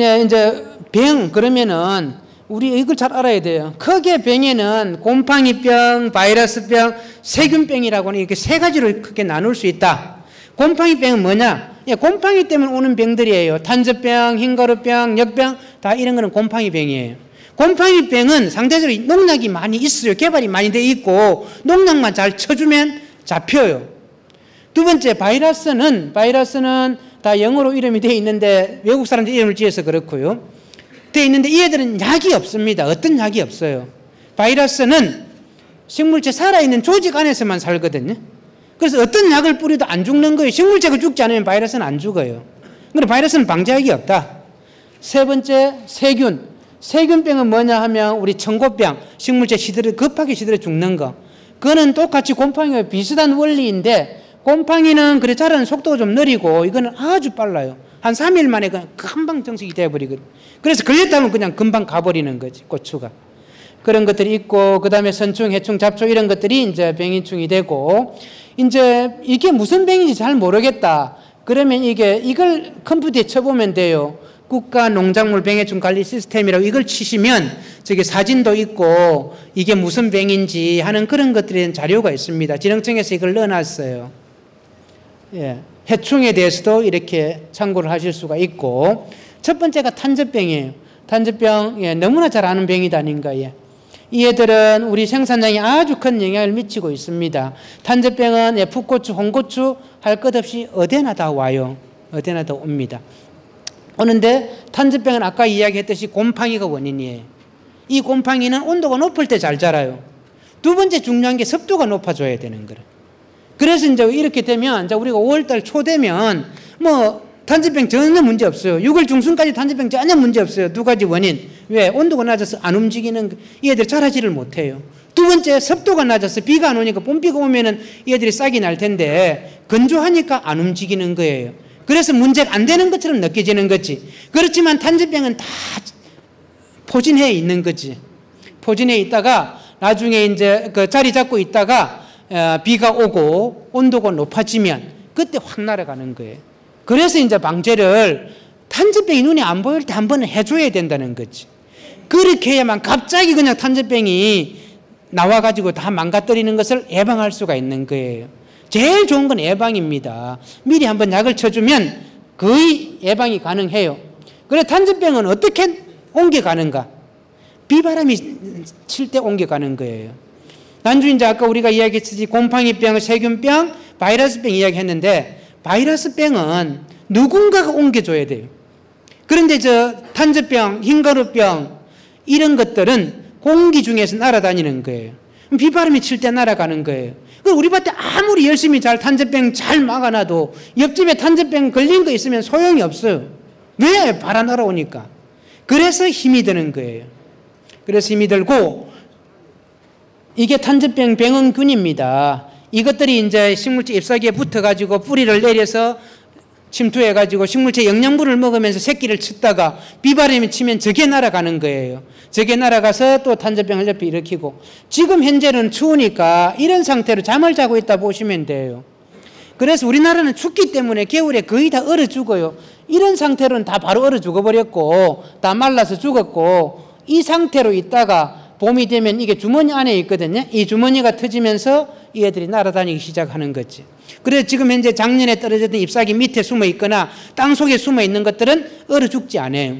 네, 이제 병 그러면은 우리 이걸 잘 알아야 돼요. 크게 병에는 곰팡이병, 바이러스병, 세균병이라고는 이렇게 세 가지로 크게 나눌 수 있다. 곰팡이병은 뭐냐? 예, 곰팡이 때문에 오는 병들이에요. 탄저병, 흰가루병, 역병 다 이런 거는 곰팡이병이에요. 곰팡이병은 상대적으로 농약이 많이 있어요. 개발이 많이 돼 있고 농약만 잘 쳐주면 잡혀요. 두 번째 바이러스는 다 영어로 이름이 되어 있는데 외국 사람들 이름을 지어서 그렇고요. 되어 있는데 이 애들은 약이 없습니다. 어떤 약이 없어요. 바이러스는 식물체 살아있는 조직 안에서만 살거든요. 그래서 어떤 약을 뿌려도 안 죽는 거예요. 식물체가 죽지 않으면 바이러스는 안 죽어요. 그런데 바이러스는 방제약이 없다. 세 번째 세균. 세균병은 뭐냐 하면 우리 청고병, 식물체 급하게 시들어 죽는 거. 그거는 똑같이 곰팡이와 비슷한 원리인데 곰팡이는 그래 자라는 속도가 좀 느리고 이거는 아주 빨라요. 한 3일 만에 그냥 금방 정식이 되어버리거든요. 그래서 걸렸다면 그냥 금방 가버리는 거지, 고추가. 그런 것들이 있고, 그 다음에 선충, 해충, 잡초 이런 것들이 이제 병인충이 되고, 이제 이게 무슨 병인지 잘 모르겠다. 그러면 이걸 컴퓨터에 쳐보면 돼요. 국가농작물병해충관리 시스템이라고 이걸 치시면 저기 사진도 있고 이게 무슨 병인지 하는 그런 것들에 대한 자료가 있습니다. 지능청에서 이걸 넣어놨어요. 예. 해충에 대해서도 이렇게 참고를 하실 수가 있고, 첫 번째가 탄저병이에요. 탄저병, 예, 너무나 잘 아는 병이다 아닌가. 예. 이 애들은 우리 생산량에 아주 큰 영향을 미치고 있습니다. 탄저병은 예, 풋고추, 홍고추 할 것 없이 어디나 다 와요. 어디나 다 옵니다. 오는데 탄저병은 아까 이야기했듯이 곰팡이가 원인이에요. 이 곰팡이는 온도가 높을 때 잘 자라요. 두 번째 중요한 게 습도가 높아져야 되는 거예요. 그래서 이제 이렇게 되면 이제 우리가 5월달 초 되면 뭐 탄저병 전혀 문제 없어요. 6월 중순까지 탄저병 전혀 문제 없어요. 두 가지 원인. 왜? 온도가 낮아서 안 움직이는 이 애들 자라지를 못해요. 두 번째 습도가 낮아서 비가 안 오니까 봄비가 오면은 이 애들이 싹이 날 텐데 건조하니까 안 움직이는 거예요. 그래서 문제가 안 되는 것처럼 느껴지는 거지. 그렇지만 탄저병은 다 포진해 있는 거지. 포진해 있다가 나중에 이제 그 자리 잡고 있다가 비가 오고 온도가 높아지면 그때 확 날아가는 거예요. 그래서 이제 방제를 탄저병이 눈에 안 보일 때 한 번은 해줘야 된다는 거지. 그렇게 해야만 갑자기 그냥 탄저병이 나와가지고 다 망가뜨리는 것을 예방할 수가 있는 거예요. 제일 좋은 건 예방입니다. 미리 한번 약을 쳐주면 거의 예방이 가능해요. 그래 탄저병은 어떻게 옮겨가는가? 비바람이 칠 때 옮겨가는 거예요. 단지 이제 아까 우리가 이야기했듯이 곰팡이병, 세균병, 바이러스병 이야기했는데 바이러스병은 누군가가 옮겨줘야 돼요. 그런데 저 탄저병, 흰가루병 이런 것들은 공기 중에서 날아다니는 거예요. 비바람이 칠 때 날아가는 거예요. 우리 밭에 아무리 열심히 잘 탄저병 잘 막아놔도 옆집에 탄저병 걸린 거 있으면 소용이 없어요. 왜? 바람 날아오니까. 그래서 힘이 드는 거예요. 그래서 힘이 들고 이게 탄저병 병원균입니다. 이것들이 이제 식물체 잎사귀에 붙어가지고 뿌리를 내려서 침투해가지고 식물체 영양분을 먹으면서 새끼를 쳤다가 비바람이 치면 저게 날아가는 거예요. 저게 날아가서 또 탄저병을 옆에 일으키고 지금 현재는 추우니까 이런 상태로 잠을 자고 있다 보시면 돼요. 그래서 우리나라는 춥기 때문에 겨울에 거의 다 얼어 죽어요. 이런 상태로는 다 바로 얼어 죽어버렸고 다 말라서 죽었고 이 상태로 있다가 봄이 되면 이게 주머니 안에 있거든요. 이 주머니가 터지면서 이 애들이 날아다니기 시작하는 거지. 그래서 지금 현재 작년에 떨어졌던 잎사귀 밑에 숨어 있거나 땅 속에 숨어 있는 것들은 얼어 죽지 않아요.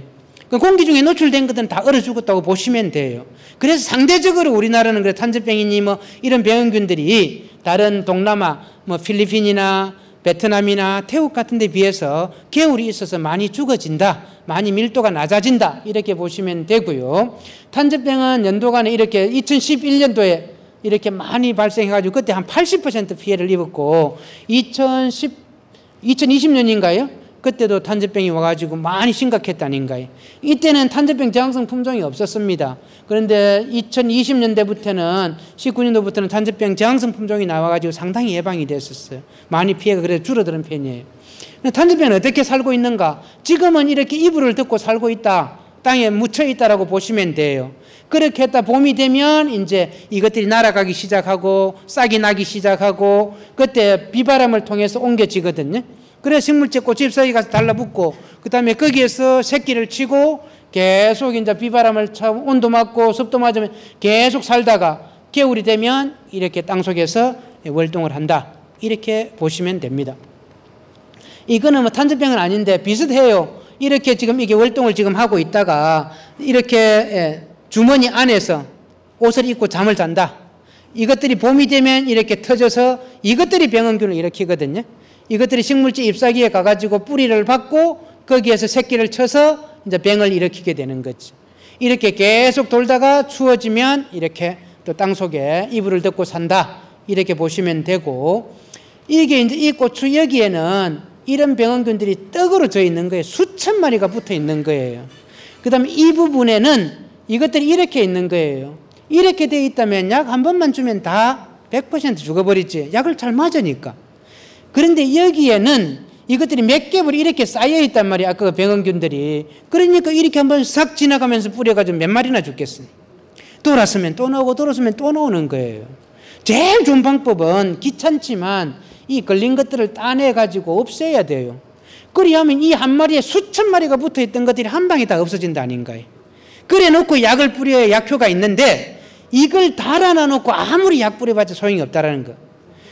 공기 중에 노출된 것들은 다 얼어 죽었다고 보시면 돼요. 그래서 상대적으로 우리나라는 그래 탄저병이니 뭐 이런 병원균들이 다른 동남아 뭐 필리핀이나 베트남이나 태국 같은 데 비해서 겨울이 있어서 많이 죽어진다. 많이 밀도가 낮아진다. 이렇게 보시면 되고요. 탄저병은 연도간에 이렇게 2011년도에 이렇게 많이 발생해가지고 그때 한 80% 피해를 입었고 2020년인가요? 그때도 탄저병이 와가지고 많이 심각했다nin가요? 이때는 탄저병 저항성 품종이 없었습니다. 그런데 2020년대부터는 19년도부터는 탄저병 저항성 품종이 나와가지고 상당히 예방이 됐었어요. 많이 피해가 그래도 줄어드는 편이에요. 탄저병은 어떻게 살고 있는가? 지금은 이렇게 이불을 덮고 살고 있다. 땅에 묻혀 있다라고 보시면 돼요. 그렇게 했다 봄이 되면 이제 이것들이 날아가기 시작하고 싹이 나기 시작하고 그때 비바람을 통해서 옮겨지거든요. 그래 식물제 꽃 잎사귀 가서 달라붙고 그 다음에 거기에서 새끼를 치고 계속 이제 비바람을 온도 맞고 습도 맞으면 계속 살다가 겨울이 되면 이렇게 땅속에서 월동을 한다. 이렇게 보시면 됩니다. 이거는 뭐 탄저병은 아닌데 비슷해요. 이렇게 지금 이게 월동을 지금 하고 있다가 이렇게 주머니 안에서 옷을 입고 잠을 잔다. 이것들이 봄이 되면 이렇게 터져서 이것들이 병원균을 일으키거든요. 이것들이 식물제 잎사귀에 가가지고 뿌리를 받고 거기에서 새끼를 쳐서 이제 병을 일으키게 되는 거죠. 이렇게 계속 돌다가 추워지면 이렇게 또 땅속에 이불을 덮고 산다. 이렇게 보시면 되고, 이게 이제 이 고추 여기에는 이런 병원균들이 떡으로 져 있는 거예요. 수천 마리가 붙어 있는 거예요. 그 다음에 이 부분에는 이것들이 이렇게 있는 거예요. 이렇게 돼 있다면 약 한 번만 주면 다 100% 죽어버리지. 약을 잘 맞으니까. 그런데 여기에는 이것들이 몇 겹을 이렇게 쌓여 있단 말이야. 아까 병원균들이. 그러니까 이렇게 한번 싹 지나가면서 뿌려가지고 몇 마리나 죽겠어요. 돌았으면 또 나오고 돌았으면 또 나오는 거예요. 제일 좋은 방법은 귀찮지만 이 걸린 것들을 따내가지고 없애야 돼요. 그리하면 이 한 마리에 수천 마리가 붙어있던 것들이 한 방에 다 없어진다 아닌가요? 그래 놓고 약을 뿌려야 약효가 있는데 이걸 달아놔 놓고 아무리 약 뿌려봤자 소용이 없다라는 거.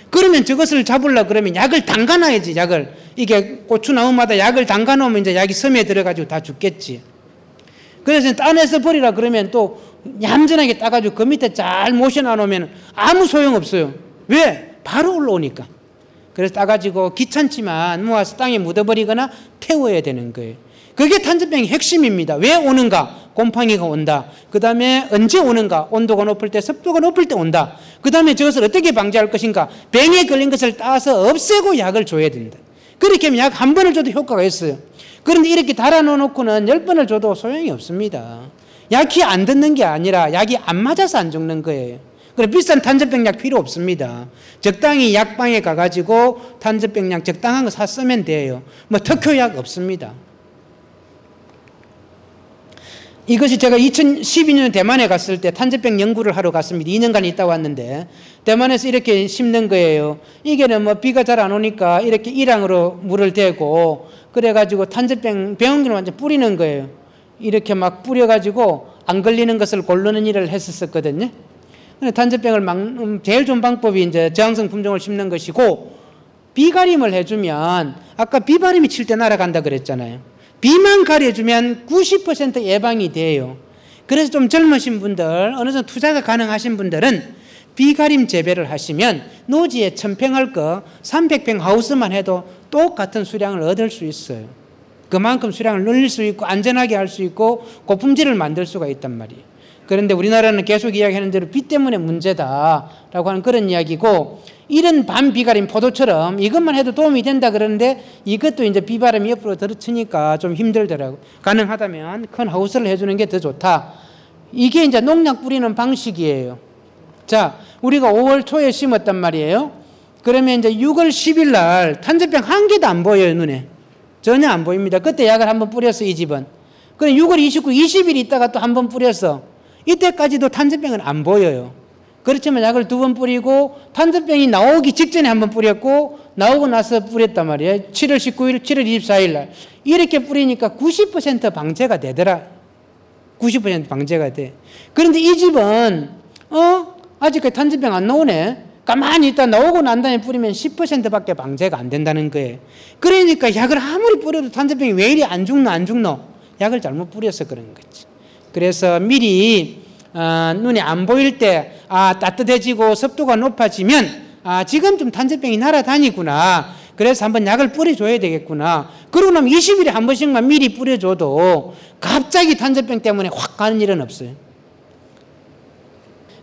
그러면 저것을 잡으려고 그러면 약을 담가놔야지. 약을 이게 고추나무마다 약을 담가놓으면 이제 약이 섬에 들어가지고 다 죽겠지. 그래서 따내서 버리라 그러면 또 얌전하게 따가지고 그 밑에 잘 모셔놔 놓으면 아무 소용 없어요. 왜? 바로 올라오니까. 그래서 따가지고 귀찮지만 모아서 땅에 묻어버리거나 태워야 되는 거예요. 그게 탄저병의 핵심입니다. 왜 오는가? 곰팡이가 온다. 그 다음에 언제 오는가? 온도가 높을 때, 습도가 높을 때 온다. 그 다음에 저것을 어떻게 방지할 것인가? 병에 걸린 것을 따서 없애고 약을 줘야 된다. 그렇게 하면 약 한 번을 줘도 효과가 있어요. 그런데 이렇게 달아놓고는 10번을 줘도 소용이 없습니다. 약이 안 듣는 게 아니라 약이 안 맞아서 안 죽는 거예요. 그래 비싼 탄저병 약 필요 없습니다. 적당히 약방에 가가지고 탄저병 약 적당한 거 사 쓰면 돼요. 뭐 특효약 없습니다. 이것이 제가 2012년에 대만에 갔을 때 탄저병 연구를 하러 갔습니다. 2년간 있다 왔는데 대만에서 이렇게 심는 거예요. 이게는 뭐 비가 잘 안 오니까 이렇게 일항으로 물을 대고 그래가지고 탄저병 병원균을 완전 뿌리는 거예요. 이렇게 막 뿌려가지고 안 걸리는 것을 고르는 일을 했었거든요. 탄저병을 제일 좋은 방법이 이제 저항성 품종을 심는 것이고 비가림을 해주면 아까 비바람이 칠 때 날아간다 그랬잖아요. 비만 가려주면 90% 예방이 돼요. 그래서 좀 젊으신 분들, 어느 정도 투자가 가능하신 분들은 비가림 재배를 하시면 노지에 1000평 거 300평 하우스만 해도 똑같은 수량을 얻을 수 있어요. 그만큼 수량을 늘릴 수 있고 안전하게 할 수 있고 고품질을 만들 수가 있단 말이에요. 그런데 우리나라는 계속 이야기하는 대로 비 때문에 문제다라고 하는 그런 이야기고 이런 반비가림 포도처럼 이것만 해도 도움이 된다 그러는데 이것도 이제 비바람이 옆으로 들어치니까 좀 힘들더라고요. 가능하다면 큰 하우스를 해주는 게 더 좋다. 이게 이제 농약 뿌리는 방식이에요. 자, 우리가 5월 초에 심었단 말이에요. 그러면 이제 6월 10일 날 탄저병 한 개도 안 보여요, 눈에. 전혀 안 보입니다. 그때 약을 한번 뿌렸어, 이 집은. 그럼 6월 29, 20일 있다가 또 한번 뿌렸어. 이때까지도 탄저병은 안 보여요. 그렇지만 약을 2번 뿌리고 탄저병이 나오기 직전에 한번 뿌렸고 나오고 나서 뿌렸단 말이에요. 7월 19일, 7월 24일 날. 이렇게 뿌리니까 90% 방제가 되더라. 90% 방제가 돼. 그런데 이 집은 아직까지 탄저병 안 나오네. 가만히 있다 나오고 난 다음에 뿌리면 10%밖에 방제가 안 된다는 거예요. 그러니까 약을 아무리 뿌려도 탄저병이 왜 이리 안 죽노? 약을 잘못 뿌려서 그런 거지. 그래서 미리 눈에 안 보일 때 따뜻해지고 습도가 높아지면 지금 좀 탄저병이 날아다니구나. 그래서 한번 약을 뿌려줘야 되겠구나. 그러고 나면 20일에 한 번씩만 미리 뿌려줘도 갑자기 탄저병 때문에 확 가는 일은 없어요.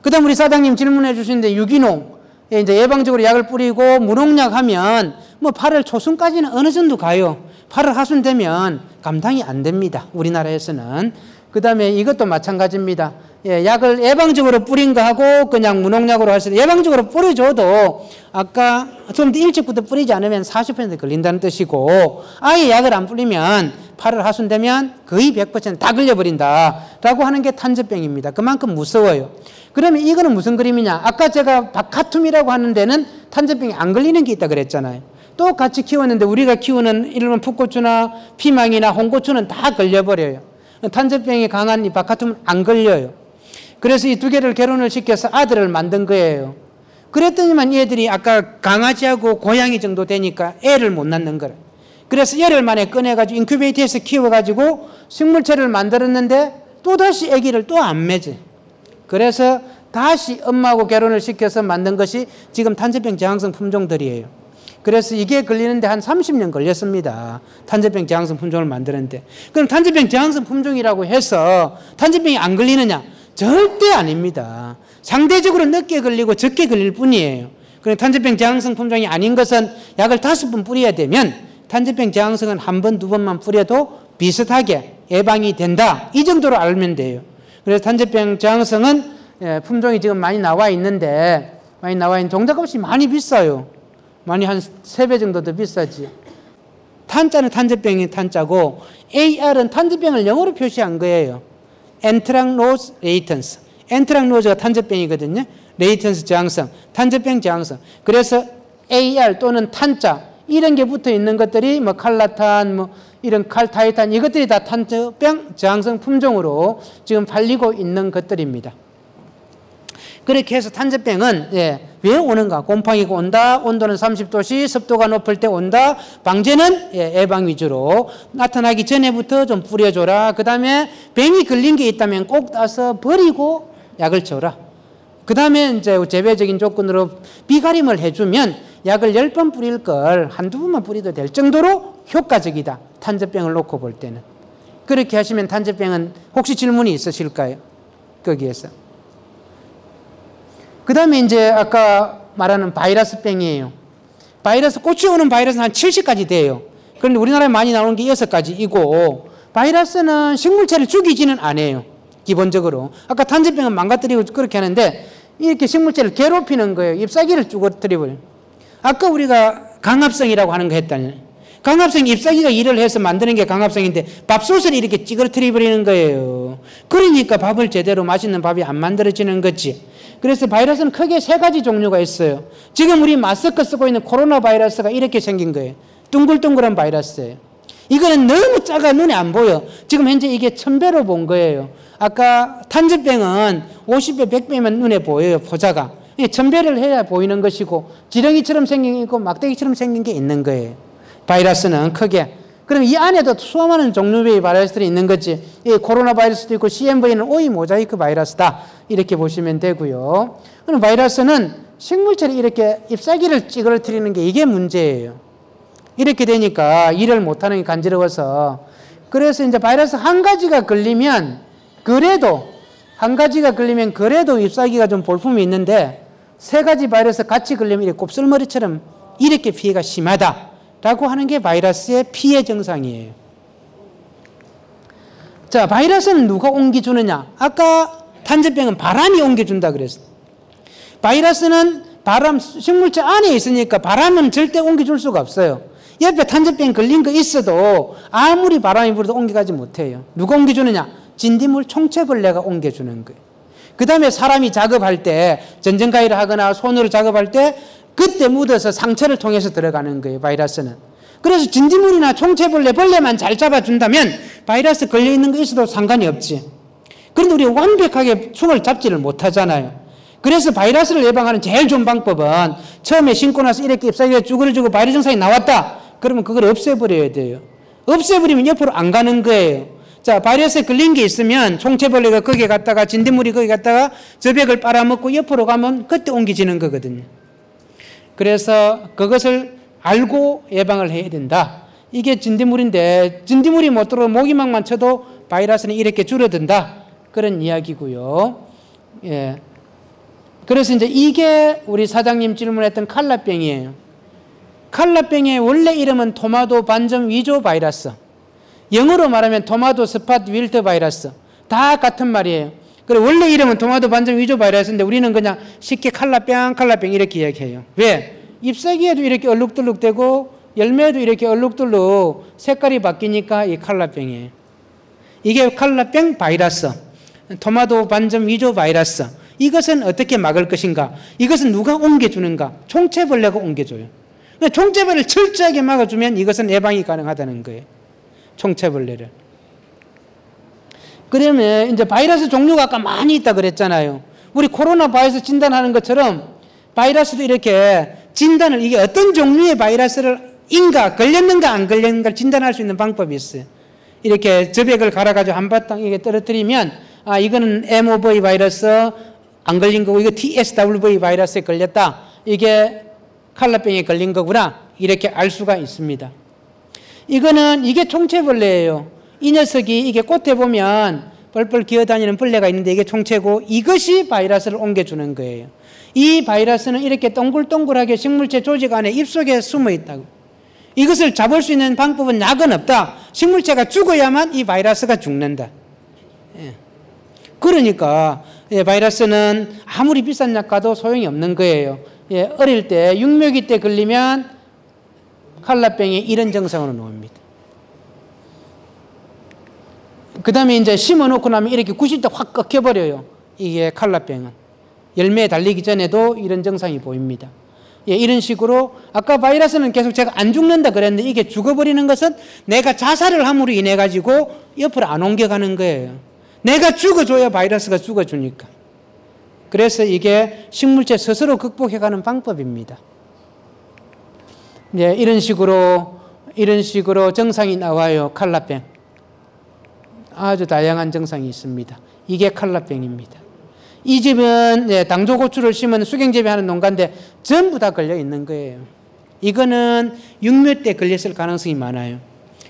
그 다음 우리 사장님 질문해 주시는데 유기농 이제 예방적으로 약을 뿌리고 무농약 하면 뭐 8월 초순까지는 어느 정도 가요. 8월 하순 되면 감당이 안 됩니다. 우리나라에서는. 그 다음에 이것도 마찬가지입니다. 약을 예방적으로 뿌린 거하고 그냥 무농약으로 할 수 있어요. 예방적으로 뿌려줘도 아까 좀 더 일찍부터 뿌리지 않으면 40% 걸린다는 뜻이고 아예 약을 안 뿌리면 8월 하순 되면 거의 100% 다 걸려버린다라고 하는 게 탄저병입니다. 그만큼 무서워요. 그러면 이거는 무슨 그림이냐? 아까 제가 바카툼이라고 하는 데는 탄저병이 안 걸리는 게 있다 그랬잖아요. 또 같이 키웠는데 우리가 키우는 일본 풋고추나 피망이나 홍고추는 다 걸려버려요. 탄저병이 강한 이 바카툼은 안 걸려요. 그래서 이 두 개를 결혼을 시켜서 아들을 만든 거예요. 그랬더니만 얘들이 아까 강아지하고 고양이 정도 되니까 애를 못 낳는 거라. 그래서 열흘 만에 꺼내가지고 인큐베이터에서 키워가지고 식물체를 만들었는데 또다시 아기를 또 안 맺어. 그래서 다시 엄마하고 결혼을 시켜서 만든 것이 지금 탄저병 저항성 품종들이에요. 그래서 이게 걸리는데 한 30년 걸렸습니다. 탄저병 저항성 품종을 만드는데. 그럼 탄저병 저항성 품종이라고 해서 탄저병이 안 걸리느냐? 절대 아닙니다. 상대적으로 늦게 걸리고 적게 걸릴 뿐이에요. 그럼 탄저병 저항성 품종이 아닌 것은 약을 5번 뿌려야 되면 탄저병 저항성은 1번, 2번만 뿌려도 비슷하게 예방이 된다. 이 정도로 알면 돼요. 그래서 탄저병 저항성은 품종이 지금 많이 나와 있는데 종자값이 많이 비싸요. 많이 한 3배 정도 더 비싸지. 탄자는 탄저병이 탄자고 AR은 탄저병을 영어로 표시한 거예요. 엔트락노즈 레이턴스. 엔트락노즈가 탄저병이거든요. 레이턴스 저항성, 탄저병 저항성. 그래서 AR 또는 탄자 이런 게 붙어 있는 것들이 뭐 칼라탄, 뭐 이런 칼타이탄 이것들이 다 탄저병 저항성 품종으로 지금 팔리고 있는 것들입니다. 그렇게 해서 탄저병은 왜 오는가? 곰팡이가 온다. 온도는 30도씨, 습도가 높을 때 온다. 방제는 예방 위주로 나타나기 전에부터 좀 뿌려줘라. 그 다음에 병이 걸린 게 있다면 꼭 따서 버리고 약을 줘라. 그 다음에 이제 재배적인 조건으로 비가림을 해주면 약을 10번 뿌릴 걸 한두 번만 뿌려도 될 정도로 효과적이다. 탄저병을 놓고 볼 때는. 그렇게 하시면 탄저병은 혹시 질문이 있으실까요? 거기에서. 그 다음에 이제 아까 말하는 바이러스병이에요. 바이러스, 꽃이 오는 바이러스는 한 70가지 돼요. 그런데 우리나라에 많이 나오는 게 6가지이고, 바이러스는 식물체를 죽이지는 않아요. 기본적으로. 아까 탄저병은 망가뜨리고 그렇게 하는데, 이렇게 식물체를 괴롭히는 거예요. 잎사귀를 쭈그러뜨려버려요. 아까 우리가 강압성이라고 하는 거 했다니. 강압성 잎사귀가 일을 해서 만드는 게 강압성인데 밥솥을 이렇게 찌그러뜨려 버리는 거예요. 그러니까 밥을 제대로 맛있는 밥이 안 만들어지는 거지. 그래서 바이러스는 크게 3가지 종류가 있어요. 지금 우리 마스크 쓰고 있는 코로나 바이러스가 이렇게 생긴 거예요. 둥글둥글한 바이러스예요. 이거는 너무 작아 눈에 안 보여. 지금 현재 이게 1000배로 본 거예요. 아까 탄저병은 50배, 100배면 눈에 보여요. 포자가. 1000배를 해야 보이는 것이고 지렁이처럼 생긴 게 있고 막대기처럼 생긴 게 있는 거예요. 바이러스는 크게. 그럼 이 안에도 수많은 종류의 바이러스들이 있는 거지. 이 코로나 바이러스도 있고 CMV는 오이 모자이크 바이러스다. 이렇게 보시면 되고요. 그럼 바이러스는 식물체를 이렇게 잎사귀를 찌그러뜨리는 게 이게 문제예요. 이렇게 되니까 일을 못하는 게 간지러워서. 그래서 이제 바이러스 한 가지가 걸리면 그래도 잎사귀가 좀 볼품이 있는데 3가지 바이러스 같이 걸리면 이렇게 곱슬머리처럼 이렇게 피해가 심하다. 라고 하는 게 바이러스의 피해 증상이에요. 자, 바이러스는 누가 옮겨주느냐? 아까 탄저병은 바람이 옮겨준다 그랬어요. 바이러스는 식물체 안에 있으니까 바람은 절대 옮겨줄 수가 없어요. 옆에 탄저병 걸린 거 있어도 아무리 바람이 불어도 옮겨가지 못해요. 누가 옮겨주느냐? 진딧물 총체벌레가 옮겨주는 거예요. 그 다음에 사람이 작업할 때, 전전가위를 하거나 손으로 작업할 때 그때 묻어서 상처를 통해서 들어가는 거예요. 바이러스는. 그래서 진딧물이나 총체벌레, 벌레만 잘 잡아준다면 바이러스 걸려있는 거 있어도 상관이 없지. 그런데 우리가 완벽하게 총을 잡지를 못하잖아요. 그래서 바이러스를 예방하는 제일 좋은 방법은 처음에 신고 나서 이렇게 잎사귀가 쭈그러지고 바이러스 증상이 나왔다. 그러면 그걸 없애버려야 돼요. 없애버리면 옆으로 안 가는 거예요. 자, 바이러스에 걸린 게 있으면 총체벌레가 거기에 갔다가 진딧물이 거기 갔다가 저백을 빨아먹고 옆으로 가면 그때 옮겨지는 거거든요. 그래서 그것을 알고 예방을 해야 된다. 이게 진딧물인데 진딧물이 못 들어오고 모기망만 쳐도 바이러스는 이렇게 줄어든다. 그런 이야기고요. 예. 그래서 이제 이게 우리 사장님 질문했던 칼라병이에요. 칼라병의 원래 이름은 토마토 반점 위조 바이러스. 영어로 말하면 토마토 스팟 윌트 바이러스. 다 같은 말이에요. 그리고 원래 이름은 토마토 반점 위조 바이러스인데 우리는 그냥 쉽게 칼라병 이렇게 이야기해요. 왜? 잎사귀에도 이렇게 얼룩덜룩되고 열매에도 이렇게 얼룩덜룩 색깔이 바뀌니까 이 칼라병이에요. 이게 칼라병 바이러스. 토마토 반점 위조 바이러스. 이것은 어떻게 막을 것인가? 이것은 누가 옮겨주는가? 총체벌레가 옮겨줘요. 총체벌레를 철저하게 막아주면 이것은 예방이 가능하다는 거예요. 총체벌레를. 그러면 이제 바이러스 종류가 아까 많이 있다 그랬잖아요. 우리 코로나 바이러스 진단하는 것처럼 바이러스도 이렇게 진단을, 이게 어떤 종류의 바이러스인가, 걸렸는가 안 걸렸는가 진단할 수 있는 방법이 있어요. 이렇게 저백을 갈아가지고 한바탕 이게 떨어뜨리면, 아, 이거는 MOV 바이러스 안 걸린 거고, 이거 TSWV 바이러스에 걸렸다. 이게 칼라병에 걸린 거구나. 이렇게 알 수가 있습니다. 이게 총체벌레예요. 이 녀석이 이게 꽃에 보면 뻘뻘 기어다니는 벌레가 있는데 이게 총체고, 이것이 바이러스를 옮겨주는 거예요. 이 바이러스는 이렇게 동글동글하게 식물체 조직 안에 잎속에 숨어 있다고. 이것을 잡을 수 있는 방법은 약은 없다. 식물체가 죽어야만 이 바이러스가 죽는다. 예. 그러니까 바이러스는 아무리 비싼 약 가도 소용이 없는 거예요. 예, 어릴 때 육묘기 때 걸리면 칼라병이 이런 증상으로 나옵니다. 그 다음에 이제 심어놓고 나면 이렇게 90도 확 꺾여버려요. 이게 칼라병은. 열매에 달리기 전에도 이런 증상이 보입니다. 예, 이런 식으로 아까 바이러스는 계속 제가 안 죽는다 그랬는데 이게 죽어버리는 것은 내가 자살을 함으로 인해 가지고 옆으로 안 옮겨가는 거예요. 내가 죽어줘야 바이러스가 죽어주니까. 그래서 이게 식물체 스스로 극복해가는 방법입니다. 예, 이런 식으로 증상이 나와요. 칼라병. 아주 다양한 증상이 있습니다. 이게 칼라병입니다. 이 집은 당조고추를 심은 수경재배하는 농가인데 전부 다 걸려 있는 거예요. 이거는 육묘 때 걸렸을 가능성이 많아요.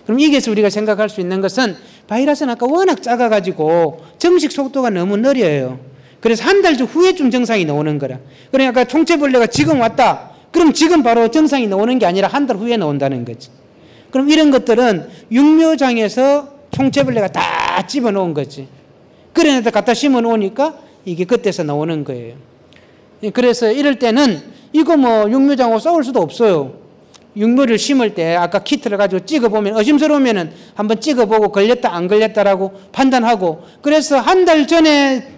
그럼 여기에서 우리가 생각할 수 있는 것은 바이러스는 아까 워낙 작아가지고 정식 속도가 너무 느려요. 그래서 한 달 후에쯤 증상이 나오는 거라. 그러니까 총체벌레가 지금 왔다. 그럼 지금 바로 증상이 나오는 게 아니라 한 달 후에 나온다는 거지. 그럼 이런 것들은 육묘장에서 총체벌레가 다 집어넣은 거지. 그래서 갖다 심어 놓으니까 이게 그때서 나오는 거예요. 그래서 이럴 때는 이거 뭐 육묘장하고 싸울 수도 없어요. 육묘를 심을 때 아까 키트를 가지고 찍어보면 의심스러우면은 한번 찍어보고 걸렸다 안 걸렸다라고 판단하고, 그래서 한 달 전에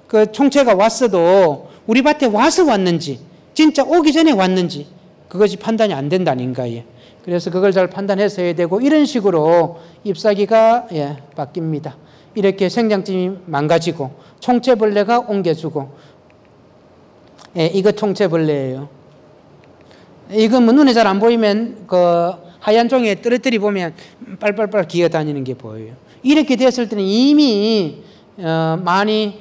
그 총체가 왔어도 우리 밭에 와서 왔는지 진짜 오기 전에 왔는지 그것이 판단이 안 된다는 거예요. 그래서 그걸 잘 판단해서 해야 되고, 이런 식으로 잎사귀가 바뀝니다. 이렇게 생장점이 망가지고 총체벌레가 옮겨주고, 이거 총체벌레예요. 이거 뭐 눈에 잘 안 보이면 그 하얀 종이에 떨어뜨리 보면 빨빨빨 기어다니는 게 보여요. 이렇게 됐을 때는 이미 많이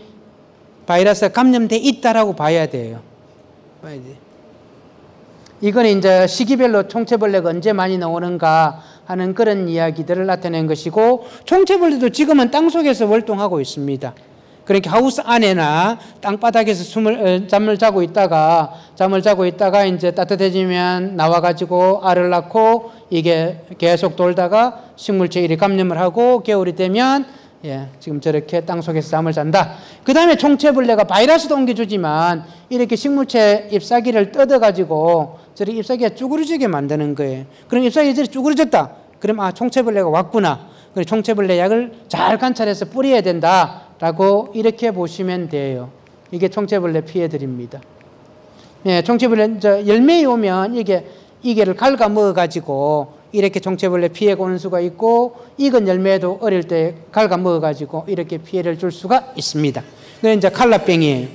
바이러스가 감염돼 있다라고 봐야 돼요. 봐야 돼. 이거는 이제 시기별로 총체벌레가 언제 많이 나오는가 하는 그런 이야기들을 나타낸 것이고, 총체벌레도 지금은 땅속에서 활동하고 있습니다. 그러니까 하우스 안에나 땅바닥에서 잠을 자고 있다가 이제 따뜻해지면 나와가지고 알을 낳고 이게 계속 돌다가 식물체에 이렇게 감염을 하고 겨울이 되면 지금 저렇게 땅속에서 잠을 잔다. 그 다음에 총체벌레가 바이러스도 옮겨주지만 이렇게 식물체 잎사귀를 뜯어가지고 저렇게 잎사귀가 쭈그러지게 만드는 거예요. 그럼 잎사귀가 저렇게 쭈그러졌다. 그럼 총체벌레가 왔구나. 그래서 총체벌레 약을 잘 관찰해서 뿌려야 된다라고 이렇게 보시면 돼요. 이게 총체벌레 피해들입니다. 총체벌레 열매에 오면 이게를 갉아 먹어가지고 이렇게 총체벌레 피해가 오는 수가 있고, 익은 열매도 어릴 때 갉아 먹어가지고 이렇게 피해를 줄 수가 있습니다. 그게 이제 칼라병이에요.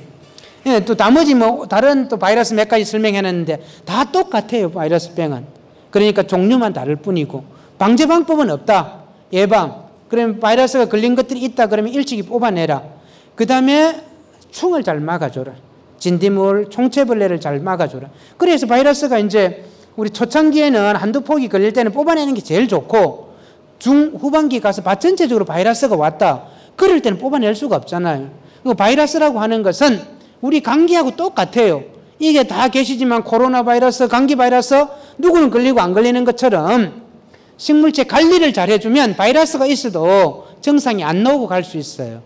또 나머지 뭐 다른 또 바이러스 몇 가지 설명해놨는데 다 똑같아요. 바이러스병은. 그러니까 종류만 다를 뿐이고 방제 방법은 없다. 예방. 그러면 바이러스가 걸린 것들이 있다 그러면 일찍이 뽑아내라. 그 다음에 충을 잘 막아줘라. 진딧물, 총체벌레를 잘 막아줘라. 그래서 바이러스가 이제 우리 초창기에는 한두 폭이 걸릴 때는 뽑아내는 게 제일 좋고, 중후반기 가서 밭 전체적으로 바이러스가 왔다. 그럴 때는 뽑아낼 수가 없잖아요. 바이러스라고 하는 것은 우리 감기하고 똑같아요. 이게 다 계시지만 코로나 바이러스, 감기 바이러스 누구는 걸리고 안 걸리는 것처럼 식물체 관리를 잘 해주면 바이러스가 있어도 증상이 안 나오고 갈 수 있어요.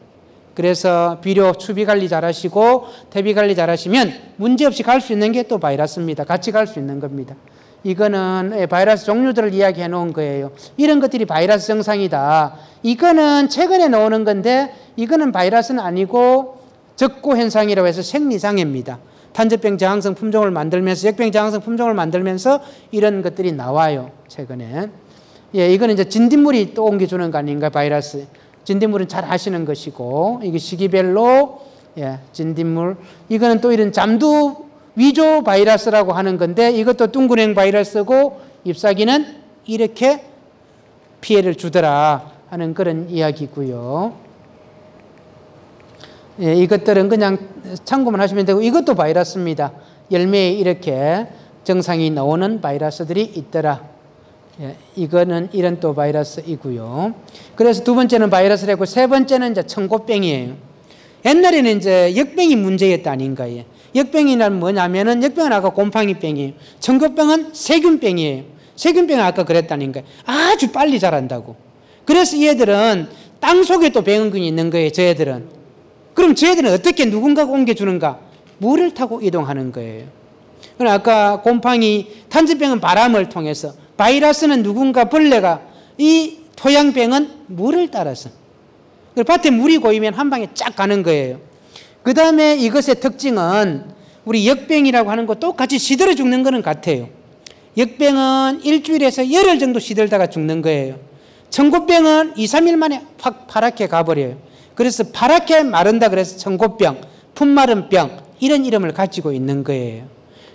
그래서 비료 추비 관리 잘 하시고 퇴비 관리 잘 하시면 문제없이 갈 수 있는 게 또 바이러스입니다. 같이 갈 수 있는 겁니다. 이거는 바이러스 종류들을 이야기해 놓은 거예요. 이런 것들이 바이러스 증상이다. 이거는 최근에 나오는 건데 이거는 바이러스는 아니고 적고 현상이라고 해서 생리장애입니다. 탄저병 저항성 품종을 만들면서 역병 저항성 품종을 만들면서 이런 것들이 나와요. 최근에. 예, 이거는 이제 진딧물이 또 옮겨주는 거 아닌가, 바이러스. 진딧물은 잘 아시는 것이고, 이게 시기별로, 예, 진딧물. 이거는 또 이런 잠두 위조 바이러스라고 하는 건데, 이것도 둥근행 바이러스고, 잎사귀는 이렇게 피해를 주더라 하는 그런 이야기고요. 예, 이것들은 그냥 참고만 하시면 되고, 이것도 바이러스입니다. 열매에 이렇게 정상이 나오는 바이러스들이 있더라. 예, 이거는 이런 또 바이러스이고요. 그래서 두 번째는 바이러스라고, 세 번째는 이제 청고병이에요. 옛날에는 이제 역병이 문제였다 아닌가요? 역병이란 뭐냐면은, 역병은 아까 곰팡이병이에요. 청고병은 세균병이에요. 세균병은 아까 그랬다니까요. 아주 빨리 자란다고. 그래서 이 애들은 땅 속에 또 병원균이 있는 거예요. 저 애들은. 그럼 저 애들은 어떻게 누군가가 옮겨주는가? 물을 타고 이동하는 거예요. 그럼 아까 곰팡이, 탄저병은 바람을 통해서, 바이러스는 누군가 벌레가, 이 토양병은 물을 따라서. 밭에 물이 고이면 한 방에 쫙 가는 거예요. 그 다음에 이것의 특징은 우리 역병이라고 하는 거 똑같이 시들어 죽는 거는 같아요. 역병은 일주일에서 열흘 정도 시들다가 죽는 거예요. 청고병은 2, 3일 만에 확 파랗게 가버려요. 그래서 파랗게 마른다 그래서 청고병, 품마른병 이런 이름을 가지고 있는 거예요.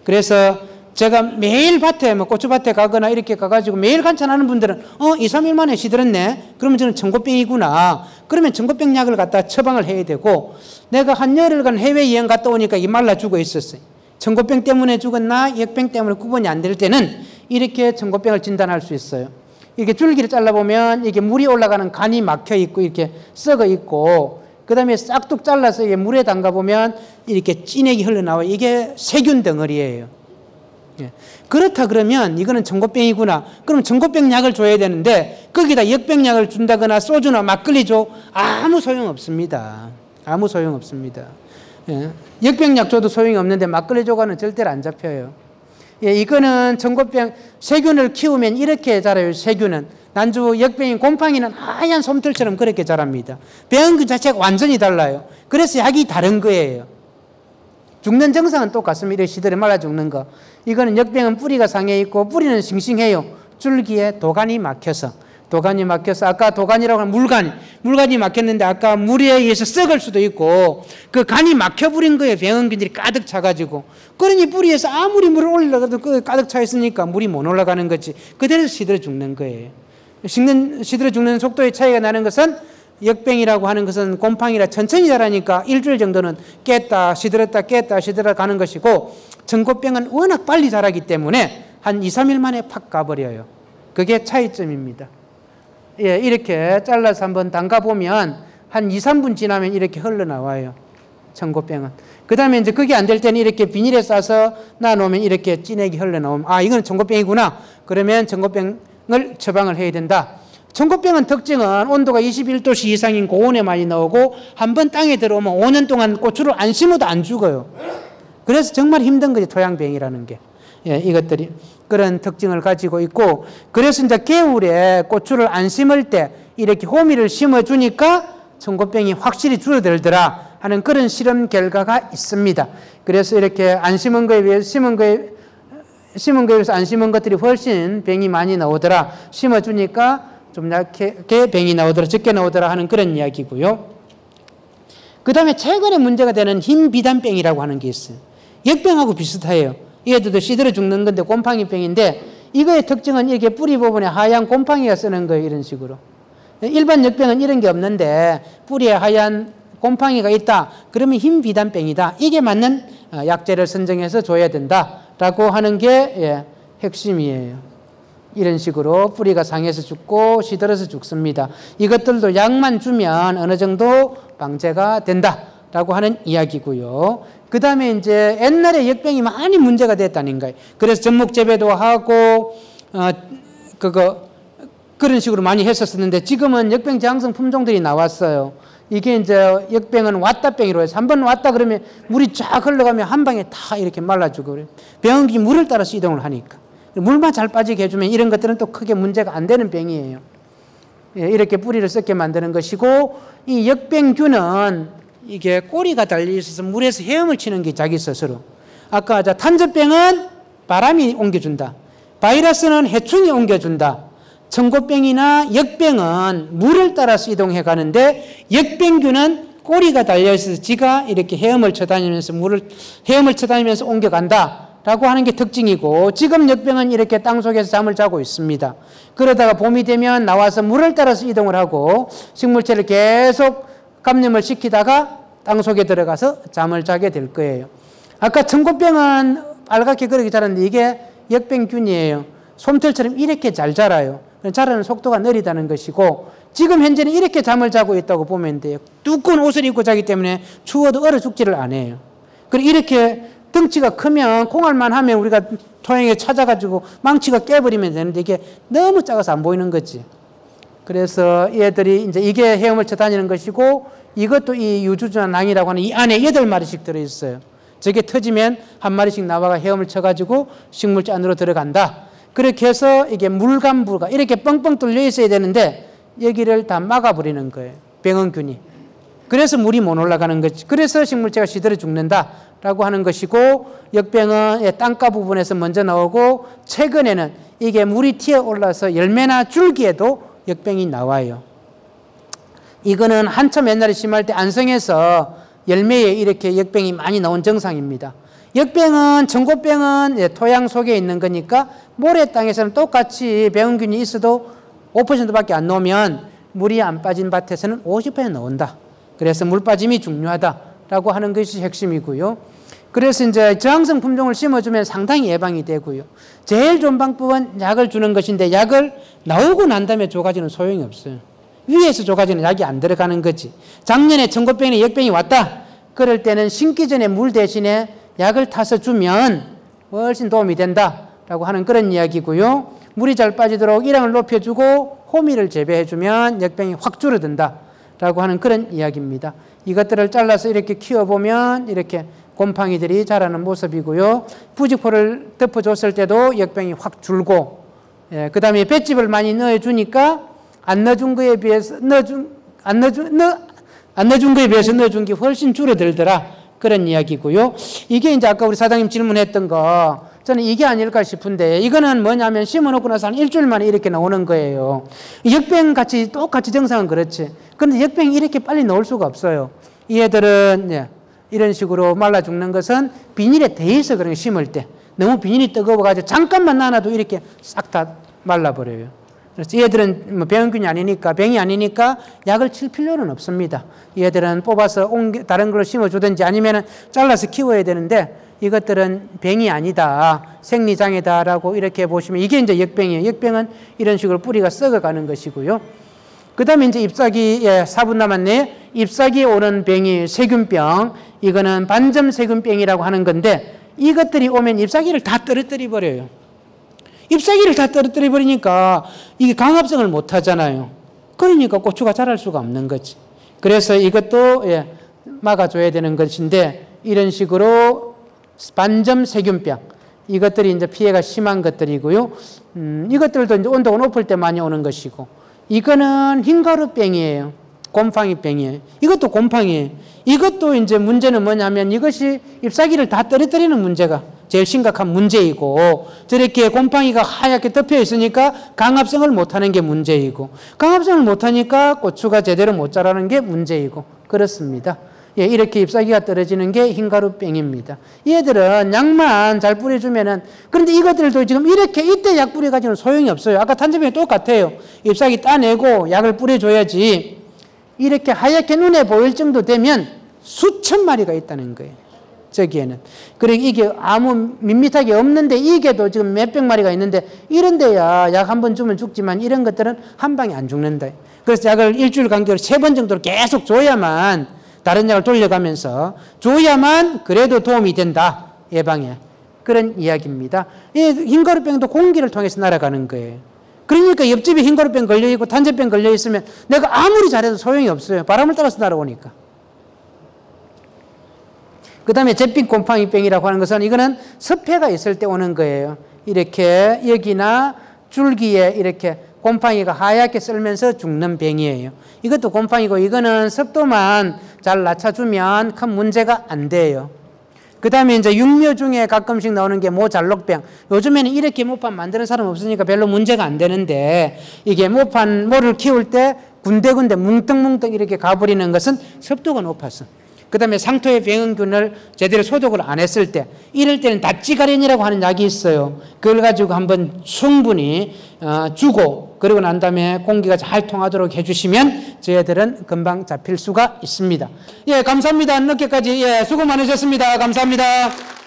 그래서 제가 매일 밭에 고추밭에 가거나 이렇게 가가지고 매일 관찰하는 분들은 2, 3일 만에 시들었네. 그러면 저는 청고병이구나. 그러면 청고병 약을 갖다 처방을 해야 되고, 내가 한 열흘간 해외여행 갔다 오니까 이 말라 죽어 있었어요. 청고병 때문에 죽었나 역병 때문에 구분이 안 될 때는 이렇게 청고병을 진단할 수 있어요. 이렇게 줄기를 잘라보면 이게 물이 올라가는 간이 막혀 있고 이렇게 썩어 있고, 그 다음에 싹둑 잘라서 이게 물에 담가 보면 이렇게 진액이 흘러나와요. 이게 세균 덩어리예요. 예. 그렇다 그러면 이거는 청고병이구나. 그럼 청고병 약을 줘야 되는데 거기다 역병 약을 준다거나 소주나 막걸리 줘, 아무 소용 없습니다. 아무 소용 없습니다. 예. 역병 약 줘도 소용이 없는데 막걸리 줘가는 절대로 안 잡혀요. 예, 이거는 청고병, 세균을 키우면 이렇게 자라요. 세균은 난주 역병인 곰팡이는 하얀 솜털처럼 그렇게 자랍니다. 병균 자체가 완전히 달라요. 그래서 약이 다른 거예요. 죽는 정상은 똑같습니다. 이렇게 시들에 말라 죽는 거. 이거는 역병은 뿌리가 상해 있고 뿌리는 싱싱해요. 줄기에 도간이 막혀서. 도간이 막혀서, 아까 도간이라고 하는 물간이 막혔는데 아까 물에 의해서 썩을 수도 있고 그 간이 막혀버린 거예요. 병원균들이 가득 차가지고. 그러니 뿌리에서 아무리 물을 올리려고 해도 가득 차 있으니까 물이 못 올라가는 거지. 그대로 시들어 죽는 거예요. 시들어 죽는 속도의 차이가 나는 것은, 역병이라고 하는 것은 곰팡이라 천천히 자라니까 일주일 정도는 깼다 시들었다 깼다 시들어 가는 것이고, 청고병은 워낙 빨리 자라기 때문에 한 2, 3일 만에 팍 가버려요. 그게 차이점입니다. 예, 이렇게 잘라서 한번 담가보면 한 2, 3분 지나면 이렇게 흘러나와요. 청고병은. 그 다음에 이제 그게 안 될 때는 이렇게 비닐에 싸서 놔놓으면 이렇게 진액이 흘러나오면, 아, 이건 청고병이구나. 그러면 청고병을 처방을 해야 된다. 청고병은 특징은 온도가 21도씨 이상인 고온에 많이 나오고, 한번 땅에 들어오면 5년 동안 고추를 안 심어도 안 죽어요. 그래서 정말 힘든 거지, 토양병이라는 게. 예, 이것들이 그런 특징을 가지고 있고, 그래서 이제 겨울에 고추를 안 심을 때 이렇게 호미를 심어주니까 청고병이 확실히 줄어들더라 하는 그런 실험 결과가 있습니다. 그래서 이렇게 안 심은 거에 비해서 심은 거에 비해서 안 심은 것들이 훨씬 병이 많이 나오더라. 심어주니까 좀 약하게 병이 나오더라, 적게 나오더라 하는 그런 이야기고요. 그 다음에 최근에 문제가 되는 흰비단병이라고 하는 게 있어요. 역병하고 비슷해요. 얘들도 시들어 죽는 건데 곰팡이병인데, 이거의 특징은 이렇게 뿌리 부분에 하얀 곰팡이가 쓰는 거예요. 이런 식으로. 일반 역병은 이런 게 없는데 뿌리에 하얀 곰팡이가 있다. 그러면 흰비단병이다. 이게 맞는 약재를 선정해서 줘야 된다라고 하는 게 핵심이에요. 이런 식으로 뿌리가 상해서 죽고 시들어서 죽습니다. 이것들도 약만 주면 어느 정도 방제가 된다라고 하는 이야기고요. 그 다음에 이제 옛날에 역병이 많이 문제가 됐다는 거예요. 그래서 접목 재배도 하고 그런 식으로 많이 했었는데, 지금은 역병 저항성 품종들이 나왔어요. 이게 이제 역병은 왔다병이로 해서 한번 왔다 그러면 물이 쫙 흘러가면 한 방에 다 이렇게 말라주고 그래요. 병이 물을 따라서 이동을 하니까. 물만 잘 빠지게 해주면 이런 것들은 또 크게 문제가 안 되는 병이에요. 예, 이렇게 뿌리를 썩게 만드는 것이고, 이 역병균은 이게 꼬리가 달려 있어서 물에서 헤엄을 치는 게 자기 스스로. 아까 탄저병은 바람이 옮겨준다. 바이러스는 해충이 옮겨준다. 청고병이나 역병은 물을 따라서 이동해 가는데 역병균은 꼬리가 달려있어서 지가 이렇게 헤엄을 쳐다니면서 헤엄을 쳐다니면서 옮겨간다 라고 하는 게 특징이고, 지금 역병은 이렇게 땅속에서 잠을 자고 있습니다. 그러다가 봄이 되면 나와서 물을 따라서 이동을 하고 식물체를 계속 감염을 시키다가 땅속에 들어가서 잠을 자게 될 거예요. 아까 청고병은 빨갛게 그렇게 자랐는데 이게 역병균이에요. 솜털처럼 이렇게 잘 자라요. 자라는 속도가 느리다는 것이고, 지금 현재는 이렇게 잠을 자고 있다고 보면 돼요. 두꺼운 옷을 입고 자기 때문에 추워도 얼어 죽지를 않아요. 그리고 이렇게 덩치가 크면 콩알만 하면 우리가 토양에 찾아가지고 망치가 깨버리면 되는데 이게 너무 작아서 안 보이는 거지. 그래서 얘들이 이제 이게 헤엄을 쳐 다니는 것이고, 이것도 이 유주전낭이라고 하는 이 안에 8마리씩 들어있어요. 저게 터지면 한 마리씩 나와가 헤엄을 쳐가지고 식물체 안으로 들어간다. 그렇게 해서 이게 물간부가 이렇게 뻥뻥 뚫려 있어야 되는데 여기를 다 막아버리는 거예요. 병원균이. 그래서 물이 못 올라가는 거지. 그래서 식물체가 시들어 죽는다라고 하는 것이고, 역병은 땅가 부분에서 먼저 나오고, 최근에는 이게 물이 튀어 올라서 열매나 줄기에도 역병이 나와요. 이거는 한참 옛날에 심할 때 안성에서 열매에 이렇게 역병이 많이 나온 정상입니다. 역병은, 청고병은 토양 속에 있는 거니까 모래 땅에서는 똑같이 병균이 있어도 5%밖에 안 나오면 물이 안 빠진 밭에서는 50% 나온다. 그래서 물 빠짐이 중요하다라고 하는 것이 핵심이고요. 그래서 이제 저항성 품종을 심어주면 상당히 예방이 되고요. 제일 좋은 방법은 약을 주는 것인데, 약을 나오고 난 다음에 줘가지고는 소용이 없어요. 위에서 줘가지고는 약이 안 들어가는 거지. 작년에 청고병이나 역병이 왔다. 그럴 때는 심기 전에 물 대신에 약을 타서 주면 훨씬 도움이 된다라고 하는 그런 이야기고요. 물이 잘 빠지도록 일양을 높여주고 호미를 재배해주면 역병이 확 줄어든다라고 하는 그런 이야기입니다. 이것들을 잘라서 이렇게 키워보면 이렇게 곰팡이들이 자라는 모습이고요. 부직포를 덮어줬을 때도 역병이 확 줄고, 그 다음에 볏짚을 많이 넣어주니까 안 넣어준 거에 비해서 넣어준 게 훨씬 줄어들더라. 그런 이야기고요. 이게 이제 아까 우리 사장님 질문했던 거, 저는 이게 아닐까 싶은데, 이거는 뭐냐면 심어놓고 나서 한 일주일 만에 이렇게 나오는 거예요. 역병 같이 똑같이 정상은 그렇지. 그런데 역병이 이렇게 빨리 나올 수가 없어요. 이 애들은 이런 식으로 말라 죽는 것은 비닐에 대해서 그런 거 심을 때 너무 비닐이 뜨거워가지고 잠깐만 놔놔도 이렇게 싹 다 말라버려요. 그래서 얘들은 뭐 병균이 아니니까, 병이 아니니까 약을 칠 필요는 없습니다. 얘들은 뽑아서 다른 걸로 심어주든지 아니면 잘라서 키워야 되는데, 이것들은 병이 아니다, 생리장애다라고 이렇게 보시면 이게 이제 역병이에요. 역병은 이런 식으로 뿌리가 썩어가는 것이고요. 그 다음에 이제 잎사귀, 4분 남았네. 잎사귀에 오는 병이 세균병, 이거는 반점 세균병이라고 하는 건데, 이것들이 오면 잎사귀를 다 떨어뜨려 버려요. 잎사귀를 다 떨어뜨려 버리니까 이게 강합성을 못 하잖아요. 그러니까 고추가 자랄 수가 없는 거지. 그래서 이것도 막아줘야 되는 것인데, 이런 식으로 반점 세균병, 이것들이 이제 피해가 심한 것들이고요. 이것들도 이제 온도가 높을 때 많이 오는 것이고, 이거는 흰가루병이에요. 곰팡이병이에요. 이것도 곰팡이에요. 이것도 이제 문제는 뭐냐면, 이것이 잎사귀를 다 떨어뜨리는 문제가 제일 심각한 문제이고, 저렇게 곰팡이가 하얗게 덮여 있으니까 강합성을 못하는 게 문제이고, 강합성을 못하니까 고추가 제대로 못 자라는 게 문제이고, 그렇습니다. 이렇게 잎사귀가 떨어지는 게 흰가루병입니다. 얘들은 약만 잘 뿌려주면은, 그런데 이것들도 지금 이렇게 이때 약 뿌려가지고는 소용이 없어요. 아까 탄저병이 똑같아요. 잎사귀 따내고 약을 뿌려줘야지. 이렇게 하얗게 눈에 보일 정도 되면 수천 마리가 있다는 거예요. 저기에는. 그리고 이게 아무 밋밋하게 없는데, 이게도 지금 몇백 마리가 있는데, 이런 데야 약 한 번 주면 죽지만 이런 것들은 한 방에 안 죽는다. 그래서 약을 일주일 간격으로 3번 정도로 계속 줘야만, 다른 약을 돌려가면서 줘야만 그래도 도움이 된다. 예방에. 그런 이야기입니다. 이 흰가루병도 공기를 통해서 날아가는 거예요. 그러니까 옆집에 흰가루병 걸려있고 탄저병 걸려있으면 내가 아무리 잘해도 소용이 없어요. 바람을 따라서 날아오니까. 그 다음에 잿빛 곰팡이병이라고 하는 것은, 이거는 습해가 있을 때 오는 거예요. 이렇게 여기나 줄기에 이렇게 곰팡이가 하얗게 썰면서 죽는 병이에요. 이것도 곰팡이고, 이거는 습도만 잘 낮춰주면 큰 문제가 안 돼요. 그 다음에 이제 육묘 중에 가끔씩 나오는 게 모잘록병. 요즘에는 이렇게 모판 만드는 사람 없으니까 별로 문제가 안 되는데, 이게 모를 키울 때 군데군데 뭉텅뭉텅 이렇게 가버리는 것은 습도가 높아서. 그 다음에 상토의 병원균을 제대로 소독을 안 했을 때, 이럴 때는 납치가련이라고 하는 약이 있어요. 그걸 가지고 한번 충분히 주고, 그러고 난 다음에 공기가 잘 통하도록 해주시면 저희들은 금방 잡힐 수가 있습니다. 예, 감사합니다. 늦게까지 수고 많으셨습니다. 감사합니다.